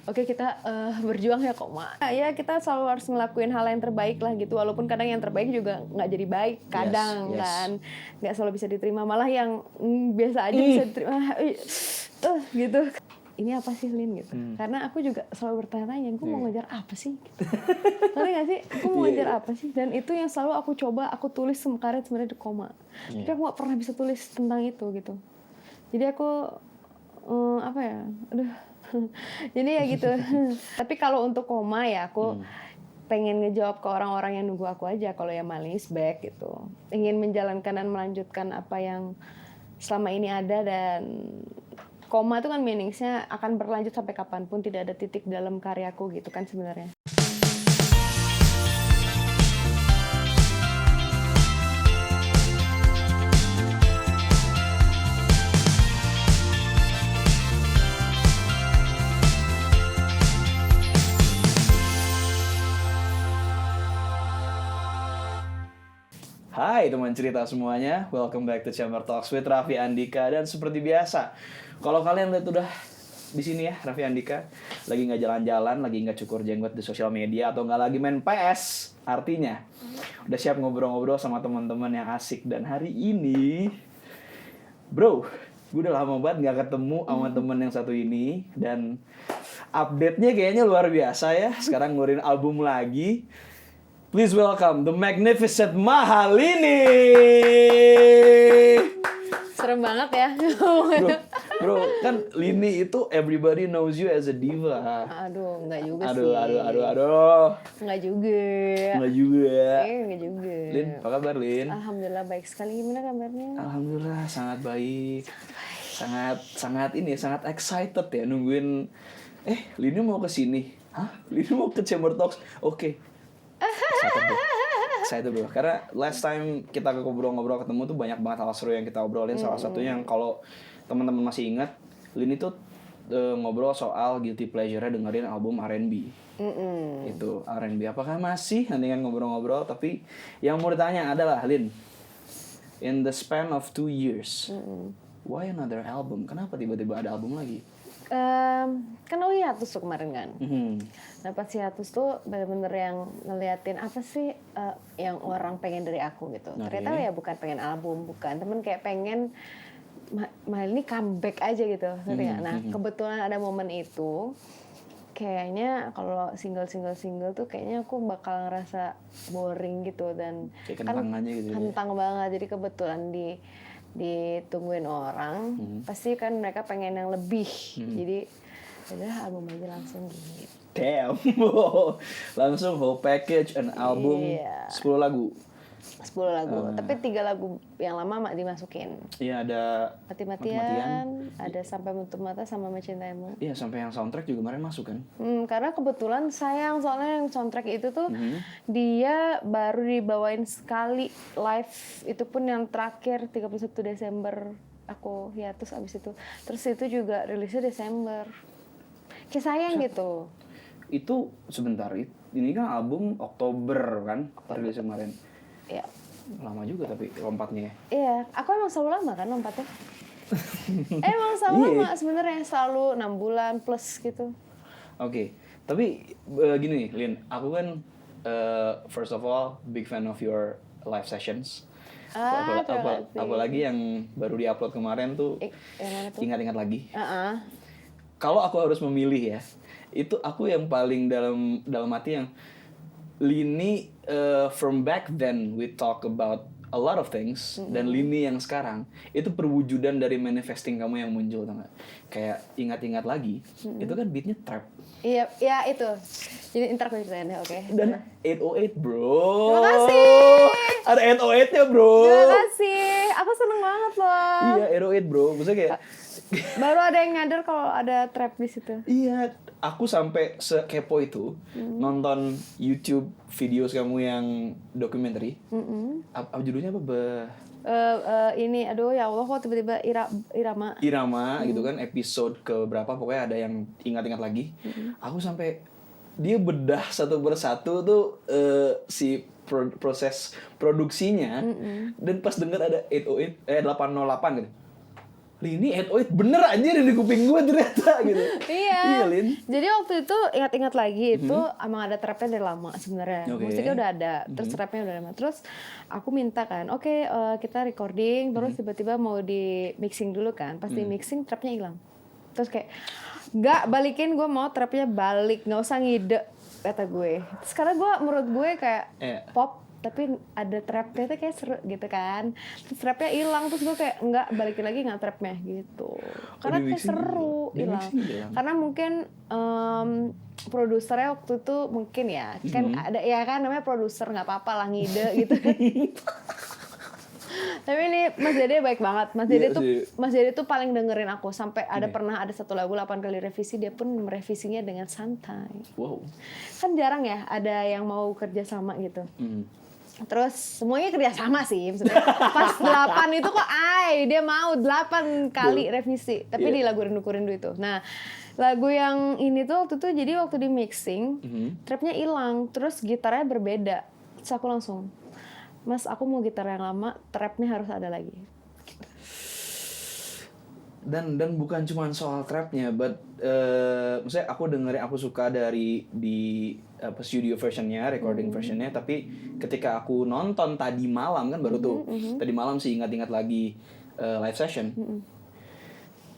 oke kita berjuang ya koma. Ya kita selalu harus ngelakuin hal yang terbaik lah gitu, walaupun kadang yang terbaik juga nggak jadi baik kadang Yes. kan, nggak selalu bisa diterima, malah yang biasa aja bisa diterima gitu. Ini apa sih Lin gitu, karena aku juga selalu bertanya-tanya, gue mau ngejar apa sih gitu. Ngerti nggak sih, aku mau ngejar apa sih, dan itu yang selalu aku coba aku tulis kemarin sebenarnya di koma, tapi aku nggak pernah bisa tulis tentang itu gitu. Jadi aku apa ya, aduh jadi ya gitu. Tapi kalau untuk koma ya aku pengen ngejawab ke orang-orang yang nunggu aku aja, kalau yang malis back gitu, ingin menjalankan dan melanjutkan apa yang selama ini ada. Dan koma itu kan meaningsnya akan berlanjut sampai kapanpun, tidak ada titik dalam karyaku gitu kan sebenarnya. Hai teman cerita semuanya, welcome back to Chamber Talks with Raffi Andika. Dan seperti biasa, kalau kalian lihat udah di sini ya, Raffi Andika lagi nggak jalan-jalan, lagi nggak cukur jenggot di sosial media, atau nggak lagi main PS, artinya udah siap ngobrol-ngobrol sama teman-teman yang asik. Dan hari ini, bro, gue udah lama banget nggak ketemu sama temen yang satu ini, dan update-nya kayaknya luar biasa ya. Sekarang ngeluarin album lagi. Please welcome the magnificent Mahalini. Serem banget ya. Bro, kan Lini itu everybody knows you as a diva. Aduh, enggak juga Aduh. Enggak juga. Enggak juga. Enggak juga. Lin, apa kabar Lin? Alhamdulillah baik sekali. Gimana kabarnya? Alhamdulillah sangat baik. Sangat excited ya nungguin. Lini mau ke sini. Hah? Lini mau ke Chamber Talks. Oke. Excited bro. Karena last time kita ngobrol-ngobrol ketemu tuh banyak banget hal seru yang kita obrolin. Salah satunya yang kalau teman-teman masih ingat, Lini tuh ngobrol soal guilty pleasure-nya dengerin album R&B. Itu R&B. Apakah masih nanti kan ngobrol-ngobrol? Tapi yang mau ditanya adalah, Lin, in the span of 2 years, why another album? Kenapa tiba-tiba ada album lagi? Kan lo hiatus tuh kemarin kan. Nah pas hiatus tuh bener-bener yang ngeliatin apa sih yang orang pengen dari aku gitu. Ternyata ya bukan pengen album, bukan. Temen kayak pengen ini comeback aja gitu. Nah kebetulan ada momen itu. Kayaknya kalau single tuh kayaknya aku bakal ngerasa boring gitu. Dan kayak kentang aja gitu. Kentang banget. Jadi kebetulan ditungguin orang, pasti kan mereka pengen yang lebih. Jadi udah album aja langsung gitu. Damn. Langsung whole package, an album, 10 lagu. 10 lagu, tapi 3 lagu yang lama dimasukin. Iya, ada Mati-matian, ada Sampai Menutup Mata sama Mencintaimu. Iya, sampai yang soundtrack juga kemarin masuk kan? Karena kebetulan sayang, soalnya yang soundtrack itu tuh dia baru dibawain sekali live, itu pun yang terakhir 31 Desember aku hiatus abis itu. Terus itu juga rilisnya Desember. Kayak sayang gitu. Itu sebentar, ini kan album Oktober kan, rilis kemarin. Iya. Lama juga tapi lompatnya. Iya, aku emang selalu lama kan lompatnya. Emang selalu lama sebenarnya, selalu 6 bulan plus gitu. Oke. Tapi gini nih, Lin, aku kan first of all big fan of your live sessions. Apalagi yang baru diupload kemarin tuh, ingat-ingat lagi. Kalau aku harus memilih ya, itu aku yang paling dalam hati yang Lini from back then we talk about a lot of things, dan Lini yang sekarang itu perwujudan dari manifesting kamu yang muncul, tau gak? Kayak ingat-ingat lagi, itu kan beatnya trap. Iya, ya itu. Jadi ntar aku ceritain ya, oke. Dan 808 bro. Terima kasih. Ada 808-nya bro. Terima kasih. Aku seneng banget loh. Iya, 808 bro. Maksudnya kayak baru ada yang nyadar kalau ada trap di situ. Iya, aku sampai sekepo itu nonton YouTube videos kamu yang dokumenter. Apa judulnya apa? Ini aduh ya Allah kok tiba-tiba Irama gitu kan, episode ke berapa pokoknya ada yang ingat-ingat lagi. Aku sampai dia bedah satu persatu tuh si proses produksinya, dan pas denger ada 808 gitu. Lini 808 bener anjir di kuping gue ternyata gitu. Iya. Lin. Jadi waktu itu ingat-ingat lagi itu emang ada trapnya dari lama sebenarnya. Oke. Musiknya udah ada, terus trapnya udah lama. Terus aku minta kan, oke, kita recording, terus tiba-tiba mau di mixing dulu kan. Pas di mixing trapnya hilang. Terus kayak nggak balikin, gue mau trapnya balik, nggak usah ngide kata gue. Terus karena menurut gue kayak pop tapi ada trapnya tuh kayak seru gitu kan. Terus trapnya hilang, terus gue kayak enggak, balikin lagi nggak trapnya gitu. Karena kayak seru hilang. Karena mungkin produsernya waktu itu mungkin ya kan ada ya kan namanya produser, nggak apa-apa lah ngide gitu. Tapi ini Mas Dede baik banget. Mas Dede tuh paling dengerin aku sampai pernah ada satu lagu 8 kali revisi, dia pun merevisinya dengan santai. Wow. Kan jarang ya ada yang mau kerja sama gitu. Terus semuanya kerja sama sih maksudnya. Pas 8 itu kok dia mau 8 kali revisi. Tapi di lagu Rindu Ku Rindu itu. Nah, lagu yang ini tuh waktu di mixing, trapnya hilang, terus gitarnya berbeda. Terus aku langsung, Mas, aku mau gitar yang lama, trapnya harus ada lagi. Dan bukan cuma soal trapnya, but maksudnya aku suka dari di studio versionnya, recording versionnya, tapi ketika aku nonton tadi malam kan baru tuh tadi malam sih ingat-ingat lagi live session,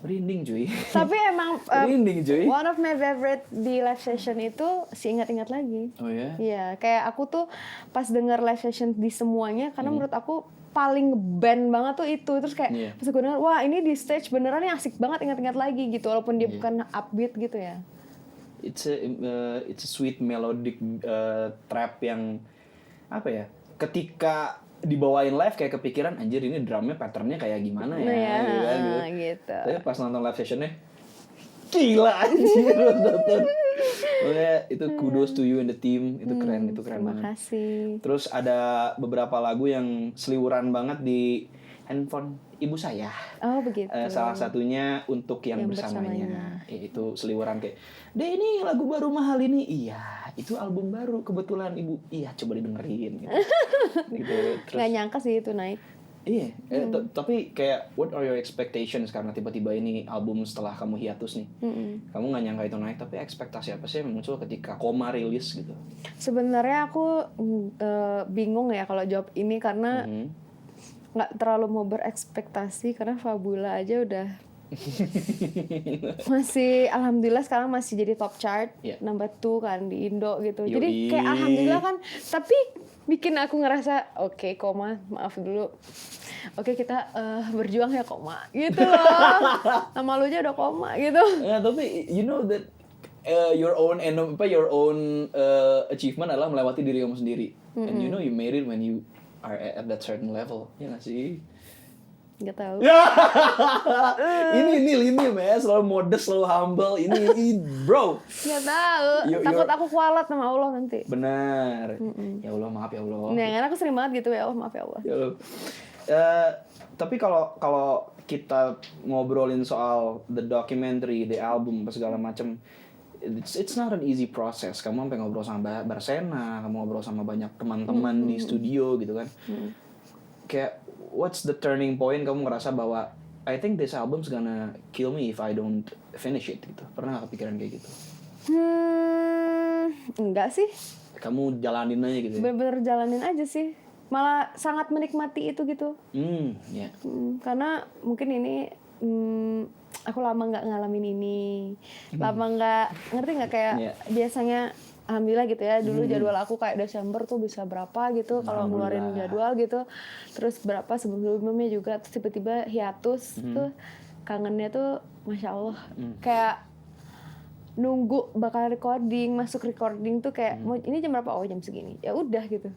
merinding cuy. Tapi emang merinding cuy. One of my favorite di live session itu si ingat-ingat lagi. Oh ya? Iya, kayak aku tuh pas denger live session di semuanya, karena menurut aku paling band banget tuh itu. Terus kayak pas gue denger, wah ini di stage beneran nih asik banget, ingat-ingat lagi gitu, walaupun dia bukan upbeat gitu ya. It's a sweet melodic trap yang apa ya? Ketika dibawain live kayak kepikiran anjir ini drumnya patternnya kayak gimana ya, gitu. Tapi pas nonton live sessionnya gila anjir nonton. Makanya itu kudos to you and the team, itu keren banget. Terima kasih. Terus ada beberapa lagu yang seliweran banget di handphone ibu saya. Oh begitu. Salah satunya Untuk Yang Bersamanya. Itu seliweran kayak, "Deh ini lagu baru mahal ini." Iya, itu album baru kebetulan ibu. Iya, coba didengerin gitu. Gitu. Terus, nggak nyangka sih itu naik. Iya, tapi kayak what are your expectations karena tiba-tiba ini album setelah kamu hiatus nih. Kamu nggak nyangka itu naik, tapi ekspektasi apa sih yang muncul ketika Koma rilis gitu? Sebenarnya aku bingung ya kalau jawab ini karena nggak terlalu mau berekspektasi karena Fabula aja udah masih alhamdulillah sekarang masih jadi top chart number 2 kan di Indo gitu. Jadi kayak alhamdulillah kan, tapi bikin aku ngerasa oke, Koma maaf dulu. Oke, kita berjuang ya Koma gitu loh. Nama lu aja udah Koma gitu. Ya, tapi you know that your own achievement adalah melewati diri kamu sendiri. And you know you made it when you are at that certain level. Ya nggak sih? Nggak tahu. ini mas, selalu modest, selalu humble. Ini bro. Nggak tahu. Takut aku kualat sama Allah nanti. Benar. Ya Allah, maaf ya Allah. Nah, karena aku sering banget gitu ya Allah, maaf ya Allah. Ya Allah. Tapi kalau kita ngobrolin soal the documentary, the album, segala macam, it's not an easy process. Kamu sampai ngobrol sama Barsena, kamu ngobrol sama banyak teman-teman di studio gitu kan. Kayak what's the turning point kamu ngerasa bahwa I think this album's gonna kill me if I don't finish it gitu. Pernah gak kepikiran kayak gitu? Enggak sih. Kamu jalanin aja gitu ya? Bener-bener jalanin aja sih. Malah sangat menikmati itu gitu. Yeah. Karena mungkin ini aku lama nggak ngalamin ini, lama nggak ngerti nggak kayak biasanya. Alhamdulillah gitu ya, dulu jadwal aku kayak Desember tuh bisa berapa gitu kalau ngeluarin jadwal gitu, terus berapa sebelum-sebelumnya juga, terus tiba-tiba hiatus tuh kangennya tuh Masya Allah, kayak nunggu bakal recording, masuk recording tuh kayak mau ini jam berapa, oh jam segini, ya udah gitu.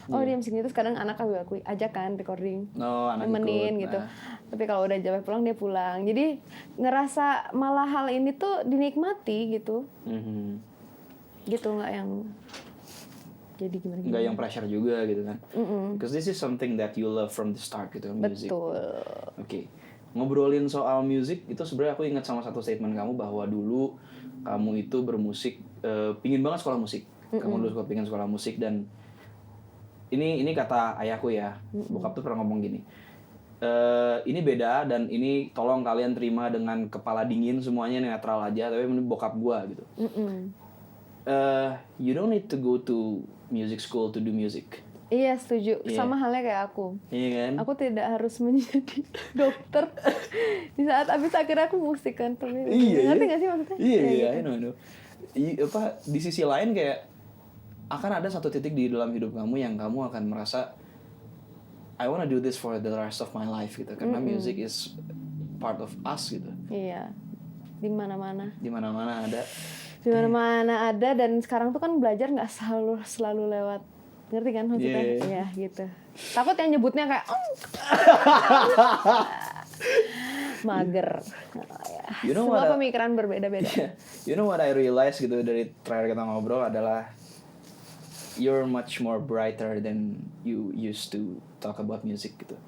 Oh jam segini, terus kadang anak aku ajak kan recording, nemenin gitu. Tapi kalau udah jamnya pulang dia pulang, jadi ngerasa malah hal ini tuh dinikmati gitu. Gitu, nggak yang jadi gimana nggak yang pressure juga gitu kan, because this is something that you love from the start gitu, music. Betul. Oke. Ngobrolin soal music itu sebenarnya aku ingat sama satu statement kamu bahwa dulu kamu itu bermusik, pingin banget sekolah musik. Kamu dulu pingin sekolah musik, dan ini kata ayahku ya, bokap tuh pernah ngomong gini, Ini beda dan ini tolong kalian terima dengan kepala dingin, semuanya netral aja, tapi ini bokap gua gitu. You don't need to go to music school to do music. Iya, setuju. Iya. Sama halnya kayak aku. Iya kan? Aku tidak harus menjadi dokter di saat abis akhirnya aku musik kan. Iya. Ngerti gak sih maksudnya? Iya, Ya, iya, gitu. I know. Di sisi lain kayak akan ada satu titik di dalam hidup kamu yang kamu akan merasa I wanna do this for the rest of my life gitu, karena music is part of us gitu. Iya. Di mana-mana. Di mana-mana ada. Di mana-mana ada, dan sekarang tuh kan belajar nggak selalu lewat, ngerti kan maksudnya? Yeah. Iya, gitu. Takut yang nyebutnya kayak mager. Ya. You know Semua what, pemikiran berbeda-beda. You know what I realize gitu dari terakhir kita ngobrol adalah you're much more brighter than you used to talk about music gitu.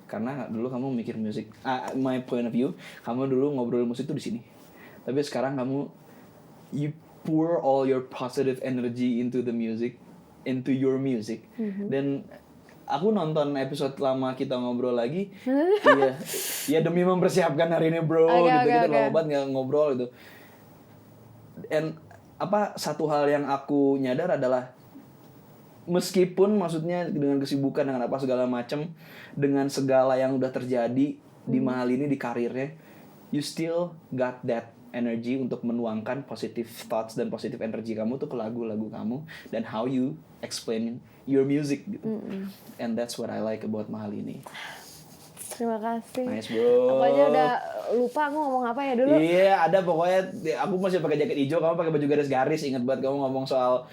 Karena dulu kamu mikir musik, my point of view, kamu dulu ngobrol musik tuh di sini. Tapi sekarang kamu you pour all your positive energy into the music, into your music. Dan aku nonton episode lama kita ngobrol lagi, ya demi mempersiapkan hari ini bro, kita lama banget nggak ngobrol gitu. And satu hal yang aku nyadar adalah meskipun maksudnya dengan kesibukan dengan apa segala macam, dengan segala yang udah terjadi di mahal ini di karirnya, you still got that energy untuk menuangkan positive thoughts dan positive energy kamu tuh ke lagu-lagu kamu dan how you explain your music gitu. And that's what I like about mahal ini. Terima kasih. Nice bro. Aku aja udah lupa aku ngomong apa ya dulu. Iya, ada pokoknya aku masih pakai jaket hijau, kamu pakai baju garis-garis. Ingat banget kamu ngomong soal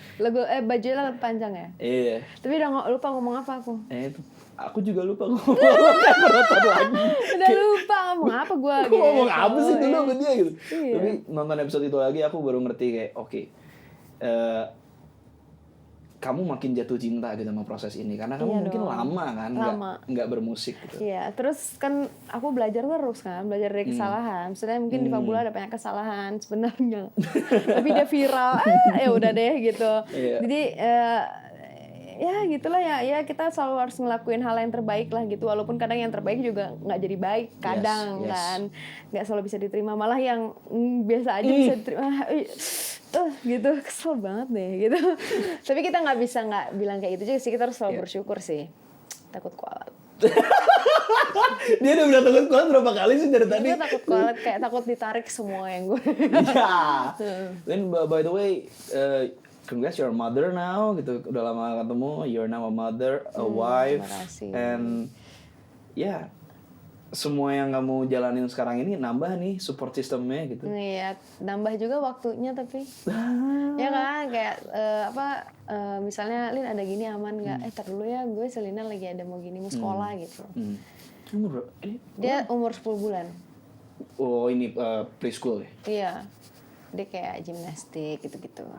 bajunya lebih panjang ya. Iya. Tapi udah lupa ngomong apa aku. Aku juga lupa ngomong apa lagi. Udah lupa ngomong apa gue. Aku ngomong apa sih dulu sama dia gitu. Iya. Tapi nonton episode itu lagi aku baru ngerti kayak oke. Kamu makin jatuh cinta gitu sama proses ini karena kamu mungkin lama kan nggak bermusik gitu. Iya, terus kan aku belajar terus kan, belajar dari kesalahan. Maksudnya mungkin di Fabula ada banyak kesalahan sebenarnya, tapi dia viral, ya udah deh gitu. Iya. Jadi ya gitulah ya kita selalu harus ngelakuin hal yang terbaik lah gitu, walaupun kadang yang terbaik juga nggak jadi baik kadang. Kan nggak selalu bisa diterima, malah yang biasa aja bisa diterima. Gitu, kesel banget deh gitu. Tapi kita nggak bisa nggak bilang kayak gitu juga sih, kita harus selalu bersyukur sih. Takut kualat. Dia udah bilang takut kualat berapa kali sih dari tadi? Gue takut kualat, kayak takut ditarik semua yang gue. Iya. Then by the way, congrats, you're a mother now gitu. Udah lama ketemu, you're now a mother, a wife, and semua yang kamu jalanin sekarang ini nambah nih support systemnya gitu. Iya, nambah juga waktunya tapi. Ya kan kayak misalnya Lin ada gini aman nggak? Tar dulu ya, gue Selina lagi ada mau gini, mau sekolah gitu. Umur Dia umur 10 bulan. Oh ini preschool ya? Iya. Dia kayak gimnastik gitu-gitu.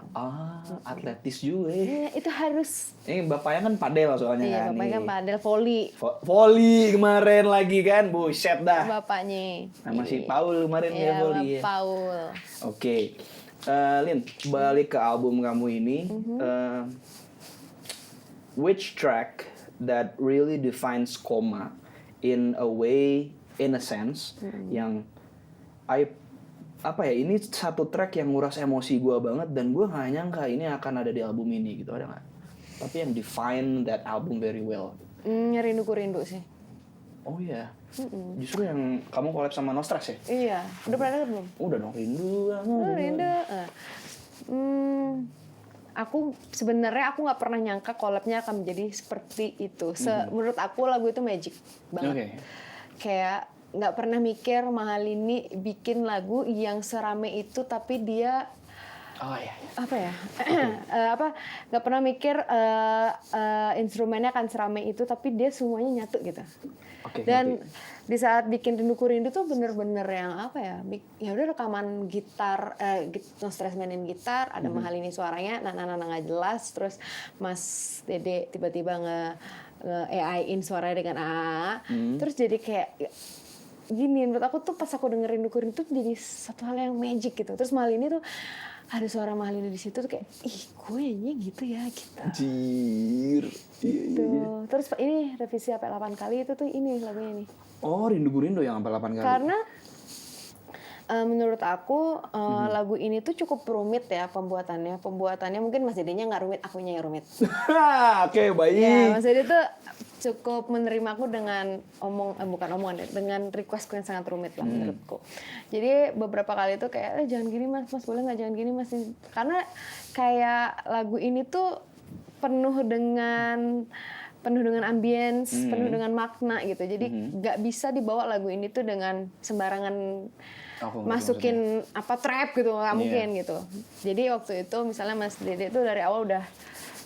Atletis juga ya. Iya, itu harus. Ini bapaknya kan padel soalnya iya, kan. Bapaknya kan padel, volley. Volley kemarin lagi kan, buset dah. Bapaknya. Nama si Paul kemarin ya volley. Iya, Paul. Oke. Lin, balik ke album kamu ini. Which track that really defines Koma in a way, in a sense, yang ini satu track yang nguras emosi gue banget dan gue gak nyangka ini akan ada di album ini gitu, ada gak? Tapi yang define that album very well. Rindu sih. Oh iya. Justru yang kamu collab sama Nostras ya? Iya. Udah pernah denger belum? Udah dong, Rindu. Rindu. Aku sebenarnya nggak pernah nyangka collabnya akan menjadi seperti itu. Menurut aku lagu itu magic banget. Kayak nggak pernah mikir Mahal ini bikin lagu yang serame itu, tapi dia nggak pernah mikir instrumennya akan serame itu, tapi dia semuanya nyatu gitu. Dan di saat bikin Rinduku Rindu tuh bener-bener yang ya udah rekaman gitar, Nostras mainin gitar, ada Mahal ini suaranya nana nggak jelas, terus Mas Dede tiba-tiba nge-AI-in suaranya dengan terus jadi kayak gini. Menurut aku tuh pas aku dengerin Rinduku Rindu tuh jadi satu hal yang magic gitu. Terus Mahal ini tuh ada suara Mahal ini di situ tuh kayak gue gitu ya gitu. Anjir. Gitu. Terus ini revisi sampai 8 kali itu tuh ini lagunya nih. Oh, rindu yang sampai 8 kali. Karena menurut aku lagu ini tuh cukup rumit ya pembuatannya. Pembuatannya mungkin Mas Dedenya nggak rumit, akunya yang rumit. Oke, baik. Ya, Mas Dede tuh cukup menerima aku dengan bukan omongan, dengan requestku yang sangat rumit lah menurutku. Jadi beberapa kali tuh kayak jangan gini mas boleh nggak jangan gini mas, karena kayak lagu ini tuh penuh dengan ambience, penuh dengan makna gitu. Jadi nggak bisa dibawa lagu ini tuh dengan sembarangan masukin apa trap gitu, nggak mungkin gitu. Jadi waktu itu misalnya Mas Dede tuh dari awal udah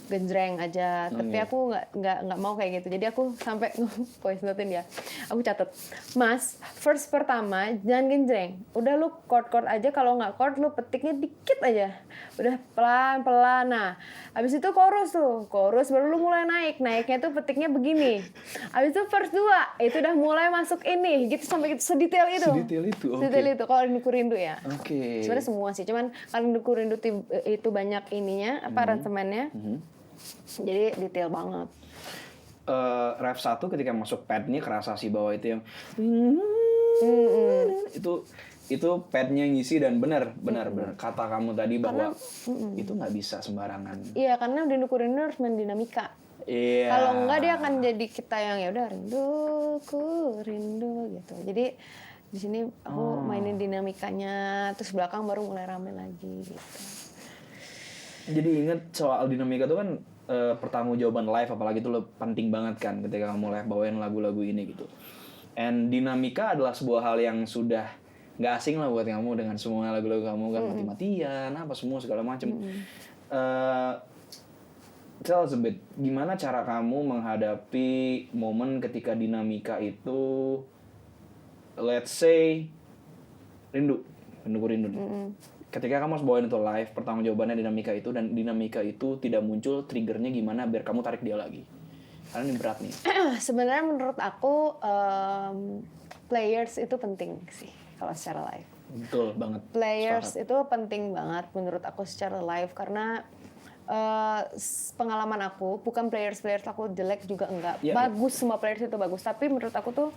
genjreng aja, tapi aku nggak mau kayak gitu. Jadi aku sampai voice notein ya, aku catat, Mas, verse pertama jangan genjreng, udah lu chord aja, kalau nggak chord lu petiknya dikit aja, udah pelan. Nah, abis itu chorus baru lu mulai naiknya tuh petiknya begini. Abis itu verse 2 itu udah mulai masuk ini, gitu sampai gitu sedetail itu. Sedetail itu kalau Rinduku Rindu ya. Oke. Sebenarnya semua sih, cuman kalau Rinduku Rindu itu banyak ininya, aransemennya. Jadi detail banget. Ref 1 ketika masuk padnya kerasa sih bahwa itu yang itu padnya ngisi, dan benar kata kamu tadi bahwa itu nggak bisa sembarangan. Iya, karena Rinduku Rindu harus main dinamika. Iya. Kalau enggak dia akan jadi kita yang ya udah Rinduku Rindu gitu. Jadi di sini aku mainin dinamikanya, terus belakang baru mulai rame lagi gitu. Jadi inget soal dinamika itu kan pertanggungjawaban live, apalagi itu penting banget kan ketika kamu live bawain lagu-lagu ini gitu. And dinamika adalah sebuah hal yang sudah nggak asing lah buat kamu dengan semua lagu-lagu kamu kan, mati-matian apa semua segala macam. Tell us a bit, gimana cara kamu menghadapi momen ketika dinamika itu, let's say Rinduku Rindu. Ketika kamu harus bawain itu live, pertanggungjawabannya dinamika itu, dan dinamika itu tidak muncul, triggernya gimana biar kamu tarik dia lagi? Karena ini berat nih. Sebenarnya menurut aku players itu penting sih kalau secara live. Betul banget. Players itu penting banget menurut aku secara live, karena pengalaman aku, bukan players aku jelek juga enggak. Bagus, semua players itu bagus, tapi menurut aku tuh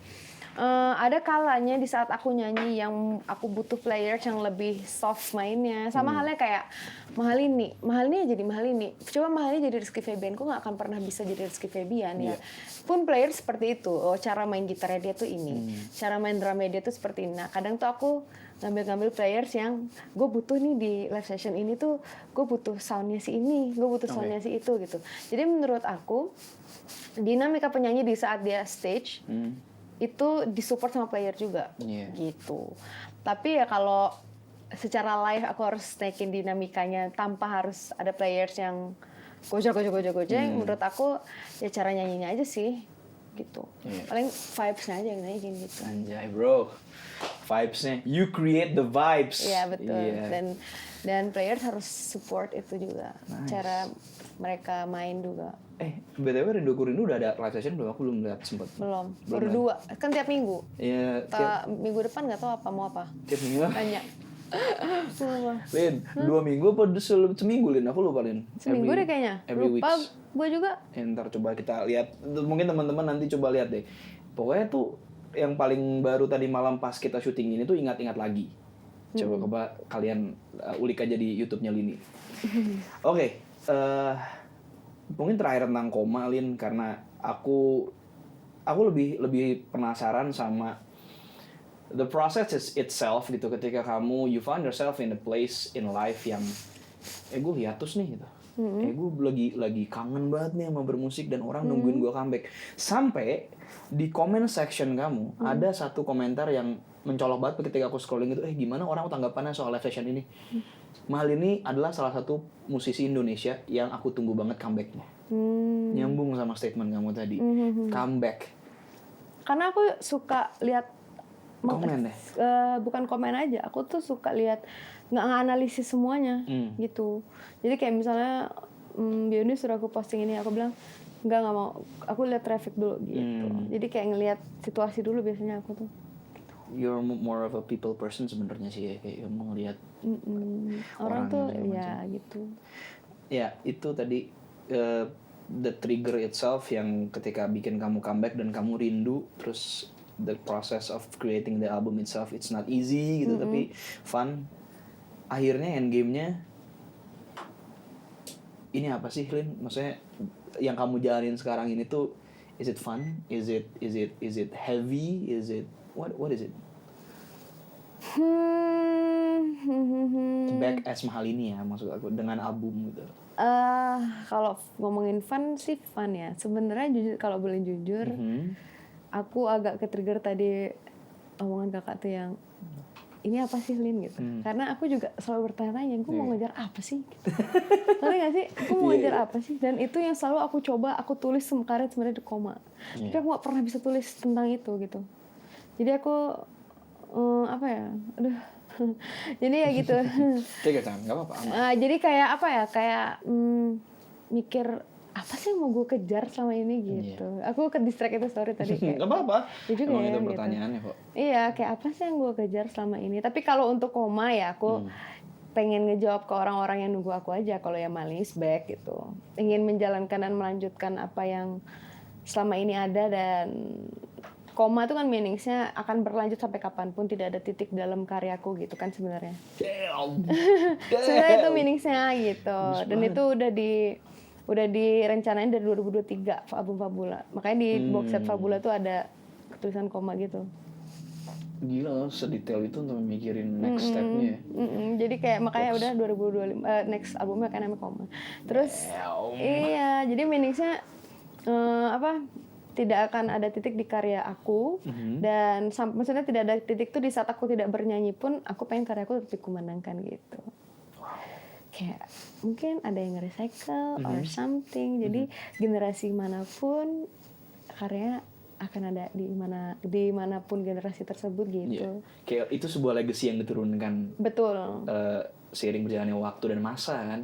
ada kalanya di saat aku nyanyi yang aku butuh players yang lebih soft mainnya. Sama halnya kayak Mahalini jadi Mahalini. Coba Mahalini jadi Rizky Febian, kok nggak akan pernah bisa jadi Rizky Febian ya. Pun player seperti itu. Cara main gitarnya dia tuh ini, cara main drumnya dia tuh seperti ini. Nah, kadang tuh aku ngambil players yang gue butuh nih di live session ini tuh, gue butuh soundnya si ini, gue butuh soundnya si itu gitu. Jadi menurut aku dinamika penyanyi di saat dia stage itu disupport sama player juga, gitu. Tapi ya kalau secara live aku harus naikin dinamikanya tanpa harus ada players yang gojek. Menurut aku ya cara nyanyinya aja sih, gitu. Paling vibes-nya aja yang naikin gitu. Anjay bro, vibes-nya, you create the vibes. Iya betul. Dan players harus support itu juga. Cara mereka main juga. BTW Rinduku Rindu udah ada live session belum? Aku belum lihat sempet. Belum. Baru 2. Kan tiap minggu. Iya. Minggu depan nggak tahu mau apa. Tiap minggu. Tanya. Lin, 2 minggu apa seminggu Lin? Aku lupa Lin. Seminggu deh kayaknya. Lupa gue juga. Ntar coba kita lihat. Mungkin teman-teman nanti coba lihat deh. Pokoknya tuh yang paling baru tadi malam pas kita syuting ini tuh ingat-ingat lagi. Coba kalian ulik aja di YouTube-nya Lini. Oke. Mungkin terakhir tentang koma Lin, karena aku lebih penasaran sama the process itself gitu, ketika you find yourself in a place in life yang gue hiatus nih gitu. Gue lagi kangen banget nih sama bermusik dan orang nungguin gue comeback. Sampai di comment section kamu ada satu komentar yang mencolok banget ketika aku scrolling itu, gimana orang tanggapannya soal live session ini. Mahalini adalah salah satu musisi Indonesia yang aku tunggu banget comebacknya. Nyambung sama statement kamu tadi, comeback. Karena aku suka lihat komen deh. Bukan komen aja, aku tuh suka lihat nggak analisis semuanya gitu. Jadi kayak misalnya Bioni suruh aku posting ini, aku bilang nggak mau, aku lihat traffic dulu gitu. Jadi kayak ngelihat situasi dulu biasanya aku tuh. You're more of a people person sebenarnya sih ya, kayak mau ngelihat orang tuh ya gitu. Ya itu tadi the trigger itself yang ketika bikin kamu comeback dan kamu rindu, terus the process of creating the album itself it's not easy gitu, tapi fun. Akhirnya endgame-nya ini apa sih, Lin? Maksudnya yang kamu jalanin sekarang ini tuh, is it fun? Is it heavy? Is it what is it? Back as mahal ini ya, maksud aku, dengan album gitu. Kalau ngomongin fun sih fun ya. Sebenarnya jujur, kalau boleh jujur, aku agak ke-trigger tadi omongan kakak tuh yang ini apa sih, Lin, gitu. Karena aku juga selalu bertanya-tanya, gue mau ngejar apa sih? Gitu. Ngerti gak sih? Gue mau ngejar apa sih? Dan itu yang selalu aku coba, aku tulis karya sebenarnya di koma. Tapi aku gak pernah bisa tulis tentang itu gitu. Jadi aku apa ya? Aduh. Jadi ya gitu. Take your time, gak apa-apa. Jadi kayak apa ya? Kayak mikir apa sih yang mau gue kejar selama ini gitu. Aku ke distract itu story tadi kayak. Gak apa-apa. Emang Ya, itu pertanyaannya gitu. kok. Iya, kayak apa sih yang gue kejar selama ini? Tapi kalau untuk koma ya aku pengen ngejawab ke orang-orang yang nunggu aku aja. Kalau yang Malin is back gitu. Ingin menjalankan dan melanjutkan apa yang selama ini ada, dan koma itu kan meaningsnya akan berlanjut sampai kapanpun, tidak ada titik dalam karyaku gitu kan sebenarnya. Damn. Sebenarnya itu meaningsnya gitu. Dan itu udah direncanain dari 2023 album Fabula. Makanya di box set Fabula tuh ada tulisan koma gitu. Gila loh, sedetail itu untuk mikirin next step-nya ya. Jadi kayak makanya udah 2025 next albumnya kan namanya koma. Terus iya, jadi meaningsnya tidak akan ada titik di karya aku, dan maksudnya tidak ada titik tuh di saat aku tidak bernyanyi pun aku pengen karyaku tetap dikumandangkan gitu. Kayak mungkin ada yang nge-recycle or something. Jadi generasi manapun karyanya akan ada di manapun generasi tersebut gitu. Kayak itu sebuah legacy yang diturunkan. Betul. Seiring berjalannya waktu dan masa kan.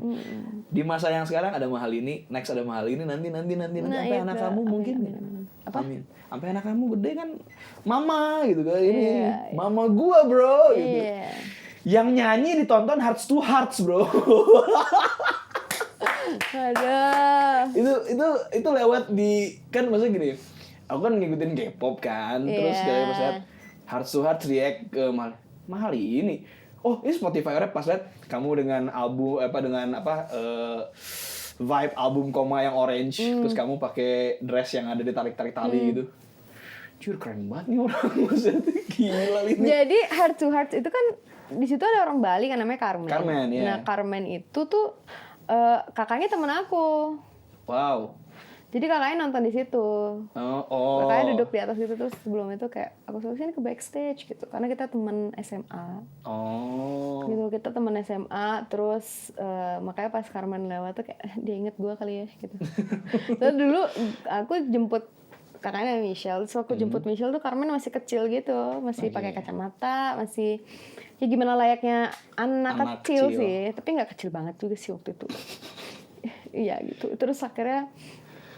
Di masa yang sekarang ada mahal ini, next ada mahal ini, nanti sampai anak kamu mungkin. Amin. Sampai anak kamu gede kan, mama gitu kan, ini mama gua bro gitu. Yang nyanyi ditonton hearts to hearts bro. Ada. Itu lewat di, kan maksudnya gini, aku kan ngikutin K-pop kan, terus kayak pas lihat hearts to hearts react ke mahal ini. Oh, ini Spotify rap pas lihat kamu dengan album vibe album koma yang orange, terus kamu pakai dress yang ada ditarik-tarik tali gitu. Cur, keren banget nih orang, maksudnya gila ini. Jadi heart to heart itu kan di situ ada orang Bali kan namanya Carmen. Carmen, ya. Nah, Carmen itu tuh kakaknya temen aku. Wow. Jadi kakaknya nonton di situ. Oh. Kakaknya duduk di atas gitu, terus sebelum itu kayak aku suruh sini ke backstage gitu, karena kita teman SMA. Oh. Gitu, kita teman SMA, terus makanya pas Carmen lewat tuh kayak dia inget gue kali ya gitu. Terus dulu aku jemput kakaknya Michelle, terus aku jemput Michelle tuh Carmen masih kecil gitu, masih pakai kacamata, masih ya gimana layaknya anak kecil sih, tapi nggak kecil banget juga sih waktu itu. Iya gitu. Terus akhirnya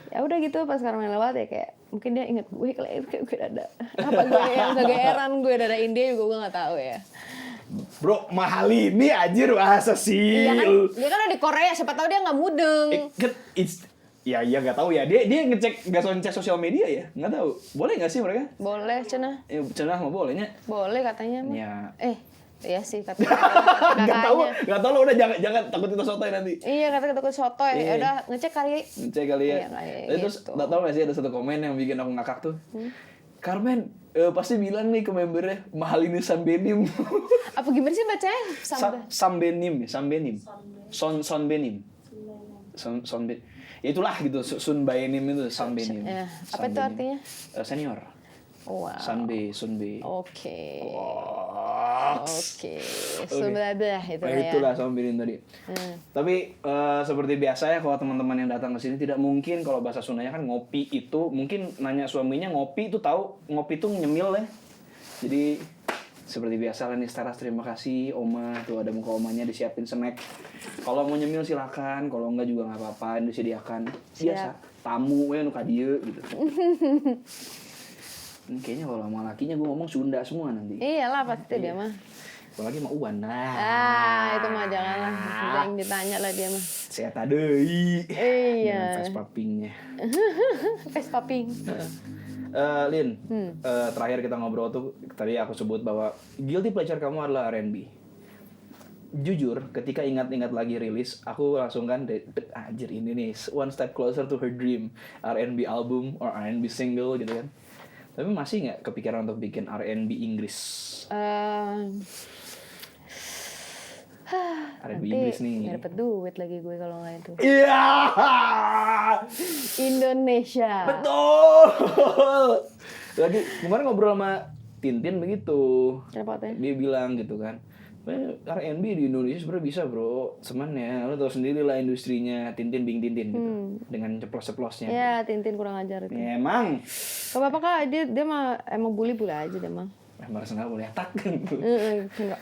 ya udah gitu pas Carmen lewat ya kayak mungkin dia inget gue kali itu kayak gue ada apa gue yang kegeeran gue dadain dia juga gue nggak tahu ya. Bro, mahal ini anjir bahasa sih. Iya kan, dia kan ada di Korea, siapa tahu dia nggak mudeng. Ya nggak tahu ya. Dia ngecek sosial media ya, nggak tahu. Boleh nggak sih mereka? Boleh, Cenah. Ya, Cenah mah bolehnya. Boleh katanya mah. Ya. Iya sih katanya. Nggak tahu lo udah jangan takut kita sotoy nanti. Iya kata takut sotoy. Ya udah ngecek kali ya. Iya, terus nggak tahu nggak sih ada satu komen yang bikin aku ngakak tuh. Carmen pasti bilang nih ke membernya mahal ini Sambenim. Apa gimana sih bacanya? Sambenim. Sonbenim. Ya itulah gitu, Sunbaenim itu Sambenim. Apa itu artinya? Senior. Wow. Sunbe. Oke. Sebenarnya itu lah ya. Itulah Sambenim tadi. Tapi seperti biasa ya kalau teman-teman yang datang ke sini tidak mungkin kalau bahasa Sundanya kan ngopi itu mungkin nanya suaminya ngopi itu tahu ngopi itu nyemil ya. Jadi seperti biasa Leni Staras terima kasih Oma tuh ada muka omanya disiapin snack. Kalau mau nyemil silakan, kalau enggak juga nggak apa-apa disediakan. Biasa tamu ya nu ka dieu gitu. Kayaknya kalau sama lakinya gue ngomong Sunda semua nanti. Iyalah pasti dia mah. Apalagi sama Uwan itu mah janganlah. Yang ditanya lah dia mah. Saya tadei. Iya. Dengan Vespa Pink-nya. Vespa Pink. Lin, terakhir kita ngobrol tuh tadi aku sebut bahwa guilty pleasure kamu adalah R&B. Jujur, ketika ingat-ingat lagi rilis, aku langsung kan, anjir ini nih, one step closer to her dream, R&B album or R&B single gitu kan. Tapi masih nggak kepikiran untuk bikin R&B Inggris? R&B Inggris nih. Nggak dapet duit lagi gue kalau nggak itu. Iya. Indonesia. Betul. Lagi kemarin ngobrol sama Tintin begitu. Kenapa tuh? Dia bilang gitu kan. R&B di Indonesia sebenarnya bisa bro, cuman ya lo tau sendiri lah industrinya Tintin Bing Tintin gitu, dengan ceplos-ceplosnya. Ya Tintin kurang ajar itu. Ya, emang. Gak apa-apa kak, dia mah emang bully aja dia mah. Emang senang boleh tak. Enggak.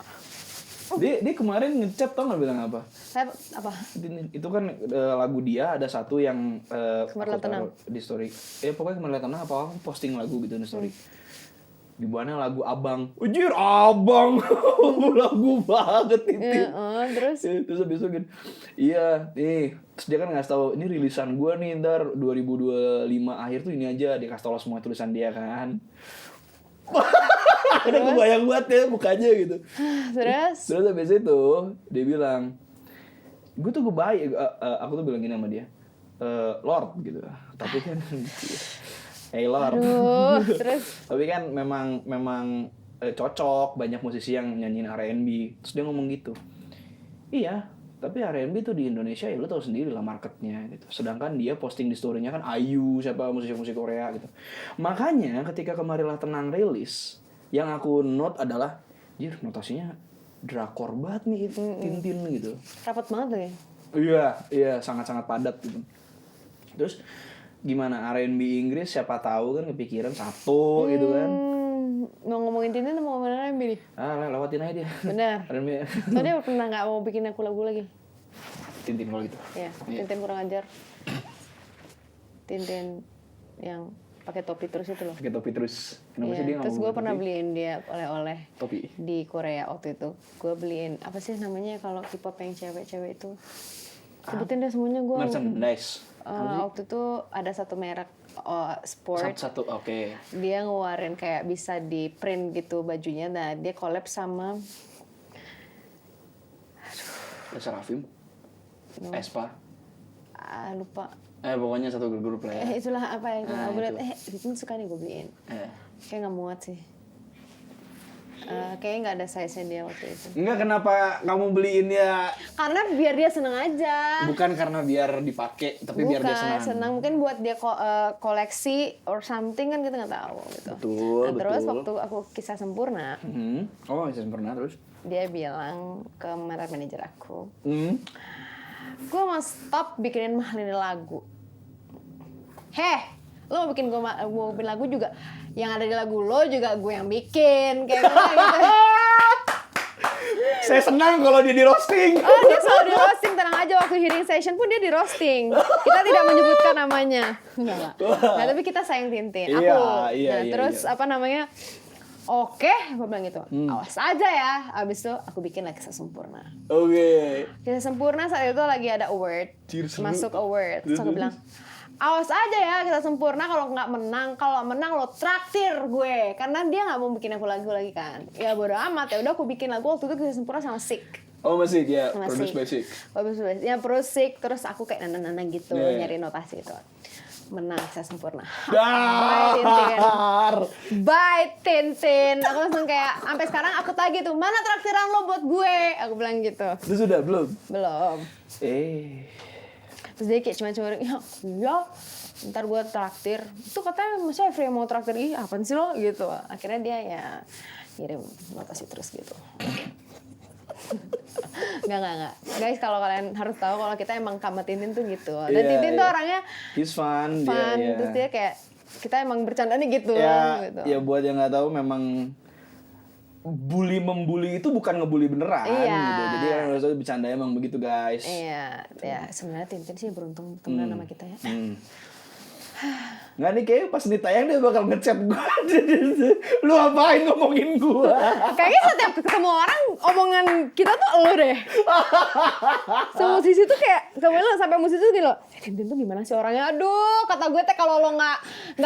Dia kemarin ngechat tau nggak bilang apa? Apa? Itu kan lagu dia ada satu yang Kemerlatan Tenang di story. Pokoknya Kemerlatan Tenang apa aku posting lagu gitu di story. Di mana lagu Abang. Ujir Abang. Lagu banget itu. Terus Terus habis itu gitu. Iya, nih. Terus dia kan ngasih tahu ini rilisan gua nih ntar 2025 akhir tuh ini aja, dia kasih tahu semua tulisan dia kan. Ada kebayang banget ya mukanya gitu. Terus habis itu dia bilang, gue tuh aku tuh bilang gini sama dia, Lord gitu. Tapi kan, hey Lord. Terus? Tapi kan memang cocok banyak musisi yang nyanyiin R&B. Terus dia ngomong gitu. Iya, tapi R&B tuh di Indonesia ya lo tau sendiri lah marketnya gitu. Sedangkan dia posting di story-nya kan IU, siapa musisi-musisi Korea gitu. Makanya ketika Kemarilah Tenang rilis, yang aku note adalah, notasinya drakor banget nih Tintin gitu. Rapat banget tuh ya? Iya, sangat-sangat padat gitu. Terus gimana R&B Inggris siapa tahu kan kepikiran satu gitu kan. Mau ngomongin Tintin atau mau ngomongin R&B nih? Lewatin aja dia. Benar. R&B. Soalnya pernah nggak mau bikin aku lagu lagi. Tintin kalau gitu. Iya, Tintin kurang ajar. Tintin yang pakai topi terus itu loh. Pakai topi terus. Kenapa sih dia nggak Terus mau gue topi? pernah beliin dia oleh-oleh Topi. di Korea waktu itu. Gue beliin apa sih namanya kalau K-pop yang cewek-cewek itu? Sebutin deh semuanya gue. Merchandise. Waktu itu ada satu merek sport. Satu, oke. Dia ngeluarin kayak bisa di print gitu bajunya. Nah dia collab sama Dasar Rafim. Espa. lupa. Pokoknya satu grup lah ya. Itulah apa ya? Gue liat itu. itu suka nih gue beliin. Kayak nggak muat sih. Kayaknya nggak ada size-nya dia waktu itu. Enggak, kenapa kamu beliin ya? Karena biar dia seneng aja. Bukan karena biar dipakai, tapi biar dia senang. Mungkin buat dia koleksi or something kan kita nggak tahu gitu. Betul, Terus waktu aku kisah sempurna, Kisah sempurna terus? dia bilang ke manajer aku, gue mau stop bikinin Mahalini lagu. Lo mau bikin mau bikin lagu juga, yang ada di lagu lo juga gue yang bikin kayak gitu. Saya senang kalau dia di roasting. Dia selalu di roasting, tenang aja, waktu hearing session pun dia di roasting. Kita tidak menyebutkan namanya. Enggak. Nah, tapi kita sayang Tintin. Terus apa namanya? Oke, gue bilang gitu. Awas aja ya. Abis itu aku bikin lagi Kisah Sempurna. Oke. Kisah Sempurna saat itu lagi ada award. Masuk award. Terus aku bilang, awas aja ya Kisah Sempurna, kalau nggak menang, kalau menang lo traktir gue, karena dia nggak mau bikin aku lagu lagi kan. Ya bodo amat, ya udah aku bikin lagu waktu itu Kisah Sempurna sama Sick. Oh masih ya, Produce by Sick. Ya Produce Sick, terus aku kayak nana gitu nyari notasi itu. Menang Kisah Sempurna. Bye Tintin. Aku langsung kayak sampai sekarang aku tagih tuh, mana traktiran lo buat gue? Aku bilang gitu. Itu sudah belum? Belum. Terus dia kayak cuma ya ntar gue traktir. Itu katanya Mas Jeffrey yang mau traktir. Ih apaan sih lo gitu. Akhirnya dia ya ngirim notasi terus gitu. Enggak. Guys, kalau kalian harus tahu kalau kita emang sama Tintin tuh gitu. Dan Tintin tuh orangnya he's fun. Terus dia kayak kita emang bercanda nih gitu. Gitu. Ya buat yang nggak tahu memang membuli itu bukan ngebully beneran gitu. Jadi kan harus bercanda emang begitu guys. Iya, ya sebenarnya Tintin sih beruntung temenan sama kita ya. Nggak nih, kayaknya pas nih tayang dia bakal ngechat gue. Lu ngapain ngomongin gue? Kayaknya setiap ketemu orang, omongan kita tuh elu deh. Sama musisi tuh kayak, kamu lo sampai musisi tuh gini loh, Tintin tuh gimana sih orangnya? Aduh, kata gue teh kalau lo nggak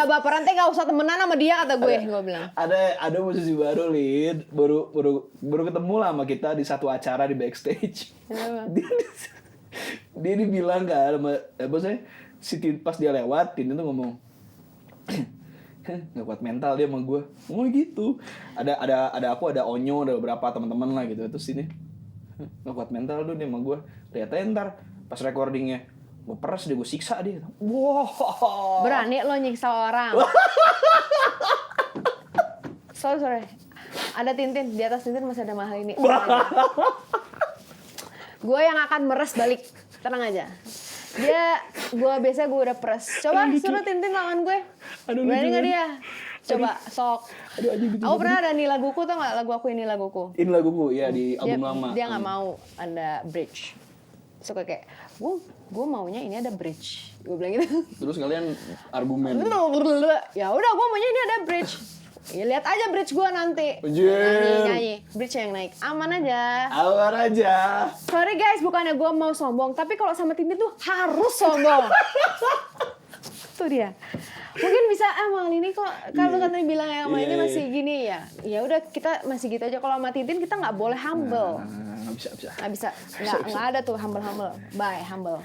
baperan teh nggak usah temenan sama dia, kata gue bilang. Ada musisi baru, Lid. Baru ketemu lah sama kita di satu acara di backstage. Dia bilang kan sama apa sih? Pas dia lewat, Tintin tuh ngomong, nggak kuat mental dia sama gue. Oh gitu. Ada aku, ada Onyo, ada beberapa teman-teman lah gitu. Terus ini nggak kuat mental tuh dia sama gue. Lihat aja ntar pas recordingnya gue peras dia, gue siksa dia. Wow. Berani lo nyiksa orang. Sorry. Ada Tintin, di atas Tintin masih ada mahal ini. Gue yang akan meres balik. Tenang aja. Biasanya gue udah peres. Coba suruh Tintin lawan gue. Berani nggak dia? Coba sok. Aku pernah ada nih laguku, tau nggak? Lagu aku ini laguku. Ini laguku ya di album lama. Dia nggak mau ada bridge. Suka kayak gue maunya ini ada bridge. Gue bilang gitu. Terus kalian argumen. Ya udah, gue maunya ini ada bridge. Ya lihat aja bridge gue nanti. Nyanyi. Bridge yang naik. Aman aja. Sorry guys, bukannya gue mau sombong, tapi kalau sama Tintin tuh harus sombong. Tuh dia. Mungkin bisa mal ini kok kalau katanya bilang sama ini masih gini ya. Ya udah kita masih gitu aja. Kalau sama Tintin kita nggak boleh humble. Nggak bisa. Nggak ada tuh humble. Bye humble.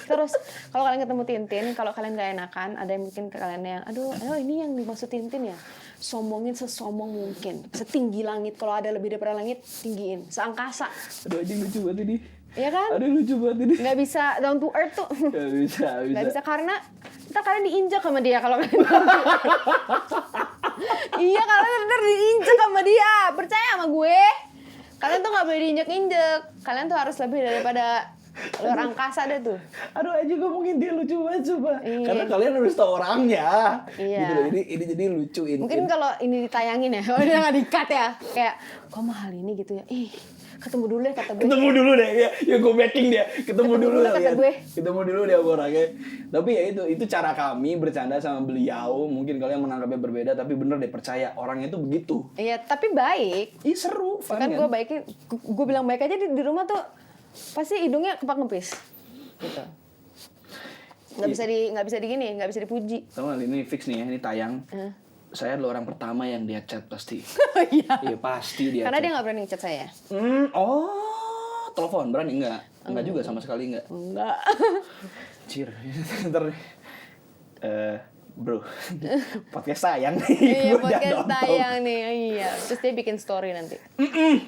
Terus kalau kalian ketemu Tintin, kalau kalian gak enakan, ada yang mungkin ke kalian yang aduh ini yang dimaksud Tintin ya, sombongin sesombong mungkin, setinggi langit. Kalau ada lebih daripada langit, tinggiin seangkasa. Aduh anjing lucu banget ini. Iya kan? Aduh lucu banget ini. Nggak bisa down to earth tuh. Nggak bisa karena kita kalian diinjak sama dia kalau kalian. Iya, kalian bener diinjak sama dia. Percaya sama gue. Kalian tuh nggak boleh diinjak-injak. Kalian tuh harus lebih daripada luar angkasa deh tuh. Aduh aja ngomongin dia lucu banget coba. Iya. Karena kalian harus tahu orangnya. Iya. Gitu loh. Ini jadi lucuin. Mungkin kalau ini ditayangin ya, udah nggak di-cut ya. Kayak kok mahal ini gitu ya. Ketemu dulu deh kata gue. Ketemu dulu deh ya gue backing dia. Ketemu dulu kata ya. gue. Ketemu dulu dia orangnya. Tapi ya itu cara kami bercanda sama beliau. Mungkin kalian menangkapnya berbeda, tapi bener deh percaya orangnya itu begitu. Iya, tapi baik. Ih seru, fun Kan gue baikin, gue bilang baik aja di rumah tuh pasti hidungnya kepak-ngepis gitu. Nggak bisa dipuji. Tahu nggak, ini fix nih ya, ini tayang. Saya adalah orang pertama yang dia chat pasti. Iya pasti dia. Karena chat. dia nggak berani chat saya. Telepon berani enggak juga sama sekali enggak. Enggak. Cir, ntar bro, podcast sayang nih. Iya, podcast tayang nih. Iya, terus dia bikin story nanti.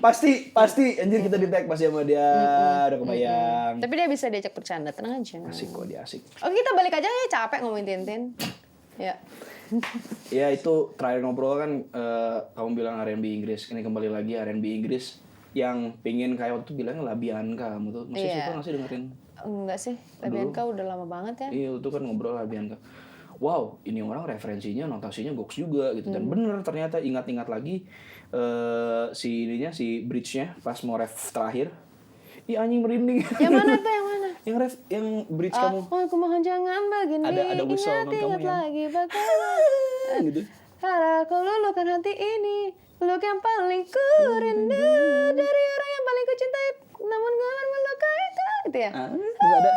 Pasti anjir kita di tag pasti sama dia, udah kebayang. Tapi dia bisa diajak bercanda, tenang aja. Asik kok, dia asik. Oke, kita balik aja ya, capek ngomongin Tintin. Ya. Ya itu terakhir ngobrol kan kamu bilang R&B Inggris. Ini kembali lagi R&B Inggris yang pengen kayak waktu bilangnya Labianka. Kamu tuh masih suka nggak sih dengerin? Enggak sih, Labianka udah lama banget ya. Iya, itu kan ngobrol Labianka. Wow, ini orang referensinya, notasinya goks juga gitu. Dan bener ternyata ingat-ingat lagi si bridge-nya pas mau ref terakhir. Ih anjing merinding. Yang mana tuh, yang mana? yang bridge kamu. Oh, aku mohon jangan begini. Ada whistle non kamu ingat yang. lagi bagaimana. Gitu. Harap kau luluhkan hati ini, peluk yang paling ku rindu dari orang yang paling ku cintai, namun gue akan melukai kau. Gitu ya? Terus ada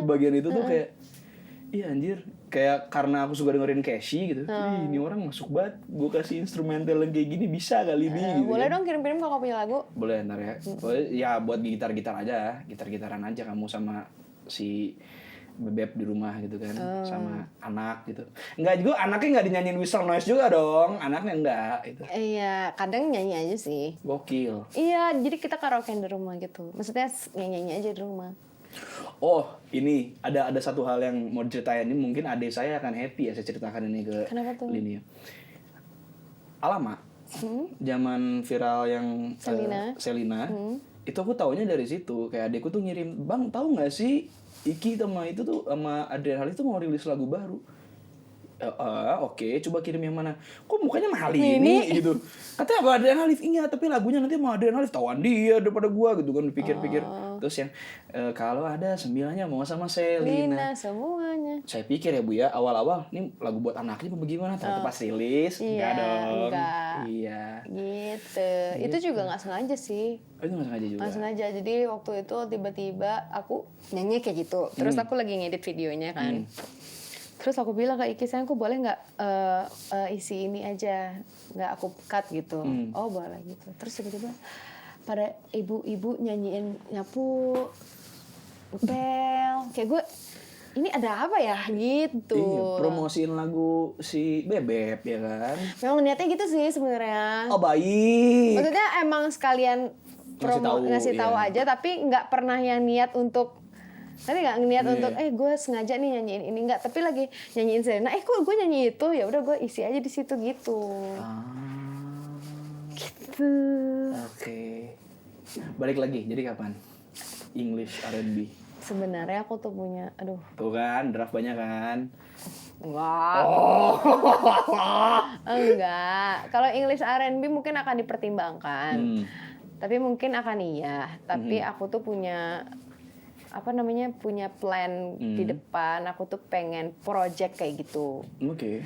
bagian itu tuh kayak, iya anjir, kayak karena aku suka dengerin Cashy gitu. Ih, ini orang masuk banget. Gue kasih instrumental yang kayak gini bisa kali ini. Gitu, boleh dong kirim-kirim kalau kau punya lagu. Boleh ntar ya. Boleh, ya buat gitar-gitar aja, gitar-gitaran aja kamu sama si bebek di rumah gitu kan, sama anak gitu. Enggak juga, anaknya nggak dinyanyiin whistle noise juga dong, anaknya enggak itu. Iya, kadang nyanyi aja sih. Gokil. Iya, jadi kita karaoke di rumah gitu. Maksudnya nyanyi aja di rumah. Oh, ini ada satu hal yang mau diceritain, ini mungkin adik saya akan happy ya saya ceritakan ini ke Lini. Alamak, zaman viral yang Selina, itu aku taunya dari situ. Kayak adikku tuh ngirim, "Bang, tahu nggak sih Iki sama itu tuh sama Adrian Halil tuh mau rilis lagu baru." Oke, coba kirim yang mana? Kok mukanya mah Halini gitu. Katanya apa Adrian Halif, ingat, tapi lagunya nanti mau Adrian Halif, tawan dia daripada gua gitu kan, dipikir-pikir. Terus yang kalau ada 9-nya mau sama Selina. Lina semuanya. Saya pikir ya Bu ya, awal-awal ini lagu buat anaknya apa bagaimana? Ternyata pas rilis, enggak dong. Enggak. Iya. Gitu. Itu juga nggak sengaja sih. Itu nggak sengaja juga. Nggak sengaja. Jadi waktu itu tiba-tiba aku nyanyi kayak gitu. Terus aku lagi ngedit videonya kan. Terus aku bilang ke Iki, sayang aku boleh nggak isi ini aja, nggak aku cut gitu. Oh boleh gitu. Terus tiba-tiba pada ibu-ibu nyanyiin nyapu, ngepel, kayak gue ini ada apa ya gitu. Iya, promosiin lagu si Bebep ya kan. Memang niatnya gitu sih sebenarnya. Oh baik. Maksudnya emang sekalian ngasih tahu aja, tapi nggak pernah yang niat untuk tapi nggak niat untuk gue sengaja nih nyanyiin ini, nggak, tapi lagi nyanyiin Selena, kok gue nyanyi itu, ya udah gue isi aja di situ gitu. Gitu. Oke. Balik lagi, jadi kapan? English R&B. Sebenarnya aku tuh punya, Tuh kan, draft banyak kan? Enggak. Enggak. Kalau English R&B mungkin akan dipertimbangkan. Tapi mungkin akan iya. Tapi aku tuh punya punya plan di depan. Aku tuh pengen project kayak gitu. Oke.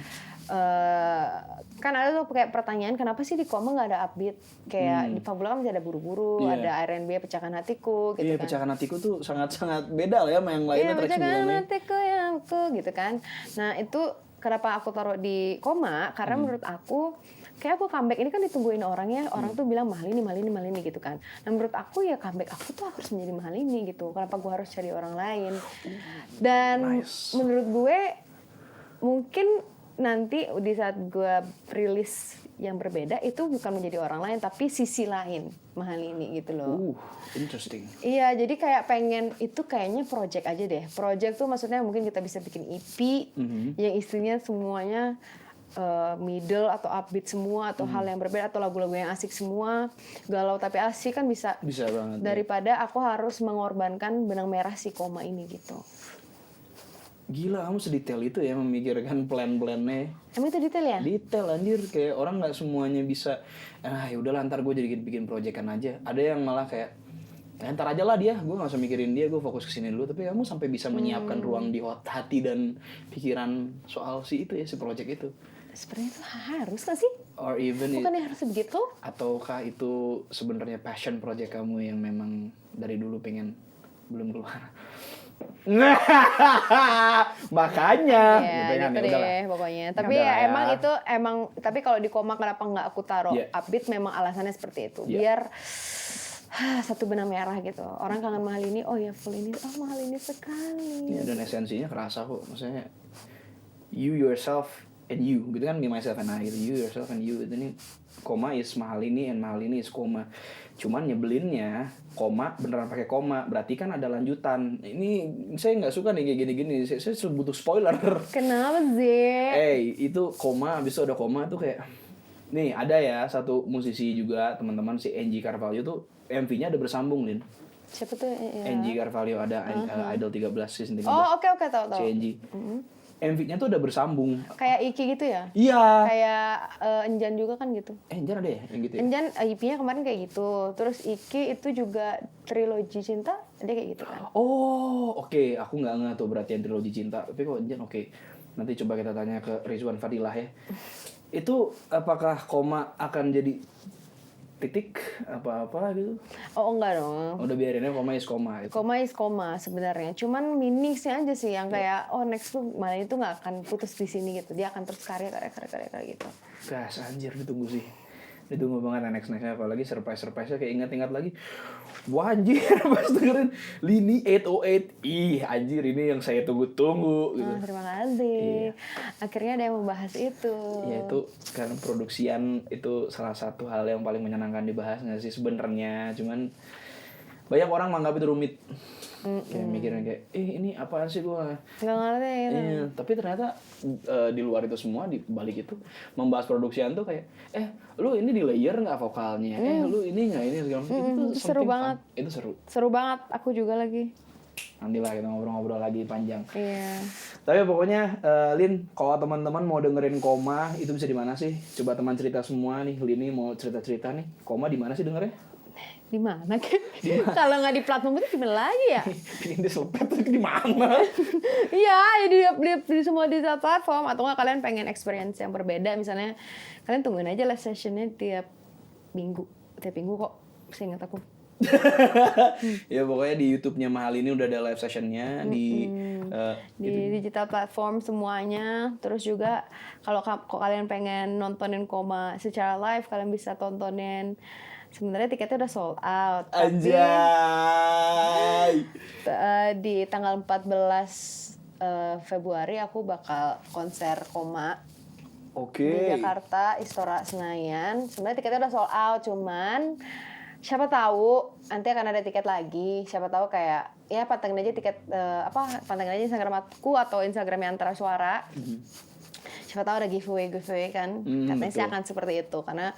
Kan ada tuh kayak pertanyaan, kenapa sih di Koma nggak ada upbeat? Kayak di Fabula kan masih ada buru-buru, ada R&B Pecahkan Hatiku gitu kan. Pecahkan Hatiku tuh sangat-sangat beda lah ya sama yang lainnya. Pecahkan Hatiku yang aku gitu kan. Nah itu kenapa aku taruh di Koma, karena menurut aku kayak aku comeback ini kan ditungguin orang ya, orang tuh bilang Mahalini gitu kan. Nah menurut aku ya comeback aku tuh harus menjadi Mahalini gitu. Kenapa gue harus cari orang lain? Dan menurut gue mungkin nanti di saat gue rilis yang berbeda itu bukan menjadi orang lain tapi sisi lain Mahalini gitu loh. Interesting. Iya, jadi kayak pengen itu kayaknya project aja deh. Project tuh maksudnya mungkin kita bisa bikin EP yang isinya semuanya middle atau upbeat semua atau hal yang berbeda atau lagu-lagu yang asik semua, galau tapi asik kan bisa banget daripada aku harus mengorbankan benang merah si Koma ini gitu. Gila, kamu sedetail itu ya memikirkan plan-plannya. Emang itu detail ya? Detail anjir, kayak orang nggak semuanya bisa ya udahlah ntar gue jadi bikin proyekan aja. Ada yang malah kayak ntar aja lah dia, gue nggak usah mikirin dia, gue fokus kesini dulu. Tapi kamu sampai bisa menyiapkan ruang di hati dan pikiran soal si proyek itu. Sebenarnya itu harus nggak sih? Or even bukannya harus begitu? Ataukah itu sebenarnya passion project kamu yang memang dari dulu pengen belum keluar? Makanya gitu deh pokoknya. Tapi ya emang tapi kalau di Koma kenapa nggak aku taruh upbeat, memang alasannya seperti itu. Biar satu benang merah gitu. Orang kangen Mahalini, oh ya full ini, oh Mahalini sekali. Dan esensinya kerasa kok. Maksudnya you yourself and you gitu kan, me myself and I gitu. You yourself and you. Ini Koma is Mahalini and Mahalini is Koma. Cuman nyebelinnya Koma beneran pakai koma, berarti kan ada lanjutan. Ini saya nggak suka nih kayak gini-gini. Saya butuh spoiler. Kenapa sih? Itu koma, habis itu ada koma tuh kayak nih ada ya satu musisi juga teman-teman si Angie Carvalho tuh MV-nya ada bersambung, Lin. Siapa tuh? Angie Carvalho ada Idol 13 season 13. Oh, oke tahu. Si Angie. MV-nya tuh udah bersambung. Kayak Iki gitu ya? Iya. Kayak Enjan juga kan gitu. Enjan ada ya yang gitu ya? Enjan EP-nya kemarin kayak gitu. Terus Iki itu juga trilogi cinta, dia kayak gitu kan. Oh, oke. Aku nggak ngerti tuh berarti yang trilogi cinta. Tapi kok Enjan oke. Nanti coba kita tanya ke Rizwan Fadilah ya. Itu apakah Koma akan jadi titik apa-apa gitu? Oh enggak dong. Udah biarinnya Koma is Koma gitu. Koma is Koma sebenarnya. Cuman meaningsnya aja sih yang kayak next tuh malah itu nggak akan putus di sini gitu. Dia akan terus karya gitu. Gas anjir, ditunggu sih. Ditunggu banget next-nextnya, apalagi surprise-nya kayak ingat-ingat lagi. Wah anjir, pas dengerin Lini 808. Ih anjir, ini yang saya tunggu-tunggu gitu. Terima kasih. Akhirnya ada yang membahas itu. Ya itu karena produksian itu salah satu hal yang paling menyenangkan dibahas nggak sih sebenarnya. Cuman banyak orang menganggap itu rumit. Kayak mikirnya kayak, ini apaan sih gue? Nggak ngerti gitu. Iya, tapi ternyata di luar itu semua, di balik itu membahas produksian tuh kayak, lu ini di layer nggak vokalnya? Lu ini nggak ini segala macam. Itu seru banget. Itu seru. Seru banget, aku juga lagi. Nantilah kita ngobrol-ngobrol lagi panjang. Iya. Tapi pokoknya Lin, kalau teman-teman mau dengerin Koma itu bisa di mana sih? Coba teman cerita semua nih, Lini mau cerita-cerita nih. Koma di mana sih dengernya? Di mana kan? Kalau nggak di platform itu di mana lagi ya? Ini selepet di mana? Iya, ya di semua digital platform. Atau nggak kalian pengen experience yang berbeda, misalnya kalian tungguin aja live sessionnya tiap minggu kok. Seingat aku. Ya pokoknya di YouTube-nya Mahal ini udah ada live sessionnya di digital platform semuanya. Terus juga kalau kalian pengen nontonin Koma secara live, kalian bisa tontonin. Sebenarnya tiketnya udah sold out. Anjay. Di tanggal 14 Februari aku bakal konser Koma di Jakarta, Istora Senayan. Sebenarnya tiketnya udah sold out, cuman siapa tahu nanti akan ada tiket lagi. Siapa tahu kayak ya pantengin aja tiket pantengin aja Instagram aku atau Instagramnya Antara Suara. Siapa tahu ada giveaway kan. Katanya sih akan seperti itu karena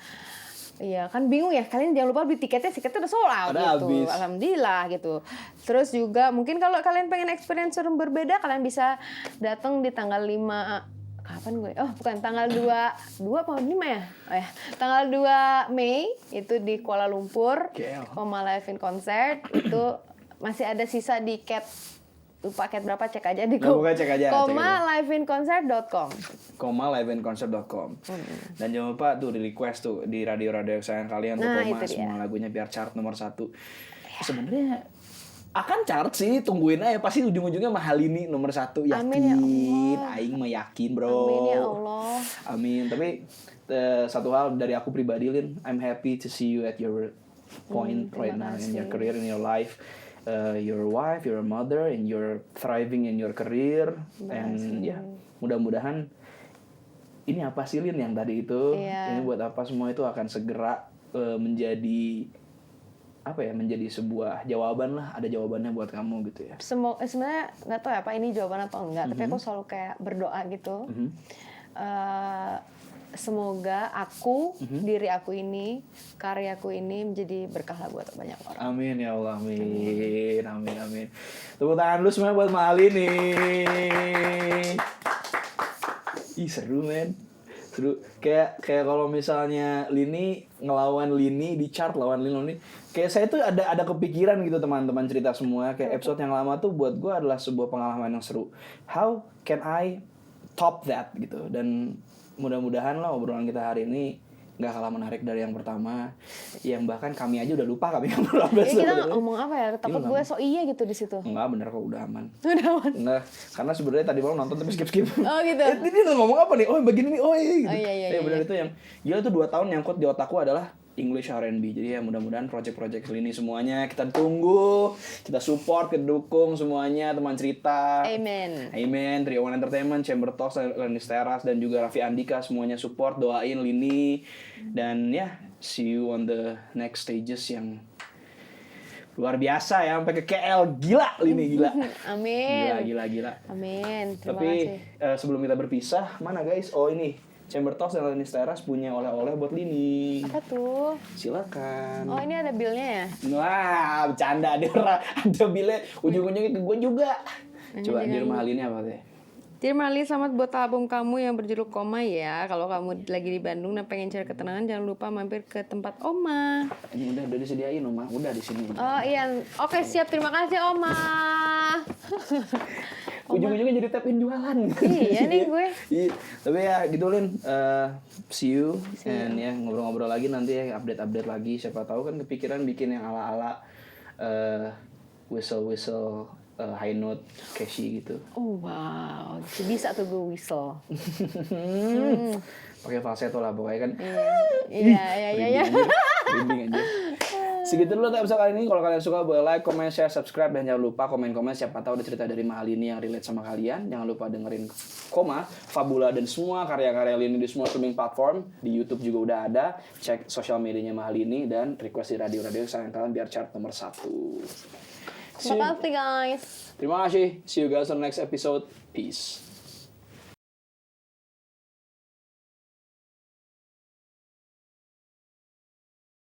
iya kan bingung ya, kalian jangan lupa beli tiketnya udah sold out gitu. Habis. Alhamdulillah gitu. Terus juga mungkin kalau kalian pengen experience yang berbeda, kalian bisa datang di tanggal 5 kapan gue? Oh, bukan tanggal 2 apa 5 ya? Oh ya, tanggal 2 Mei itu di Kuala Lumpur. Koma Live in Concert itu masih ada sisa di cat. Lupa cat berapa, cek aja di komaliveInconcert.com. komaliveInconcert.com. Dan jangan lupa tuh di request tuh di radio-radio kesayangan kalian tuh Koma semua lagunya biar chart nomor 1. Sebenarnya akan chart sih, tungguin aja pasti ujung-ujungnya Mahal ini nomor 1, yakin. Amin ya Allah. Aing mah yakin, bro. Amin ya Allah. Amin. Tapi satu hal dari aku pribadi, Lin, I'm happy to see you at your point right now in your career, in your life. Your wife, your mother, and you're thriving in your career. And ya, mudah-mudahan ini apa sih Lin yang tadi itu, ini buat apa semua itu akan segera menjadi menjadi sebuah jawaban lah, ada jawabannya buat kamu gitu ya. Sebenarnya nggak tahu ya apa ini jawaban atau enggak, tapi aku selalu kayak berdoa gitu. Semoga diri aku ini, karyaku ini menjadi berkah lah buat banyak orang. Amin ya Allah, amin. Tepuk tangan lu semua buat Mahal ini. Ih seru men. Seru. Kayak kalau misalnya Lini ngelawan Lini di chart, lawan Lini. Kayak saya tuh ada kepikiran gitu teman-teman cerita semua. Kayak episode yang lama tuh buat gue adalah sebuah pengalaman yang seru. How can I top that gitu. Dan mudah-mudahan lah obrolan kita hari ini nggak kalah menarik dari yang pertama, yang bahkan kami aja udah lupa kami ngobrol apa. Jadi kita ngomong apa ya? Takut gue sok iya gitu di situ. Enggak, bener kok, udah aman. Udah aman. Enggak, karena sebenarnya tadi malam nonton tapi skip. Oh gitu. Ini ngomong apa nih? Oh begini nih, oh iya gitu. Oh, iya. Bener itu yang gila tuh 2 tahun nyangkut di otakku adalah English R&B. Jadi ya mudah-mudahan project-project ini semuanya kita tunggu, kita support, kita dukung semuanya, teman cerita. Amen. Trio One Entertainment, Chamber Talks, Lenis Teras, dan juga Raffi Andika semuanya support, doain Lini. Dan ya, see you on the next stages yang luar biasa ya, sampai ke KL. Gila Lini, gila. Amin. Gila. Amin. Terima kasih. Tapi sebelum kita berpisah, mana guys? Oh ini Chamber Talks dan Lenis Teras punya oleh-oleh buat Lini. Apa tuh? Silakan. Oh ini ada billnya ya? Wah, bercanda ada billnya. Ujung-ujungnya ke gue juga. Coba di rumah Lini apa teh? Dear Marli, selamat buat album kamu yang berjudul Koma ya. Kalau kamu lagi di Bandung dan pengen cari ketenangan, jangan lupa mampir ke tempat Oma. Ini udah disediain Oma, udah di sini. Oh iya, oke siap, terima kasih Oma. Ujung-ujungnya jadi tap in jualan. Iya nih gue. Iya, tapi ya gitu Lin. See you. And ya ngobrol-ngobrol lagi nanti ya, update lagi. Siapa tahu kan kepikiran bikin yang ala-ala whistle high note cashy gitu. Oh wow, bisa tuh gue whistle. Pakai falsetto lah pokoknya kan. Iya. Rinding aja. Segitu dulu episode kali ini. Kalau kalian suka boleh like, comment, share, subscribe, dan jangan lupa komen-komen siapa tahu ada cerita dari Mahal ini yang relate sama kalian. Jangan lupa dengerin Koma, Fabula, dan semua karya-karya Lini di semua streaming platform. Di YouTube juga udah ada. Cek sosial medianya Mahal ini dan request di radio-radio kesayangan kalian biar chart nomor 1. Terima kasih guys. Terima kasih. See you guys on the next episode. Peace.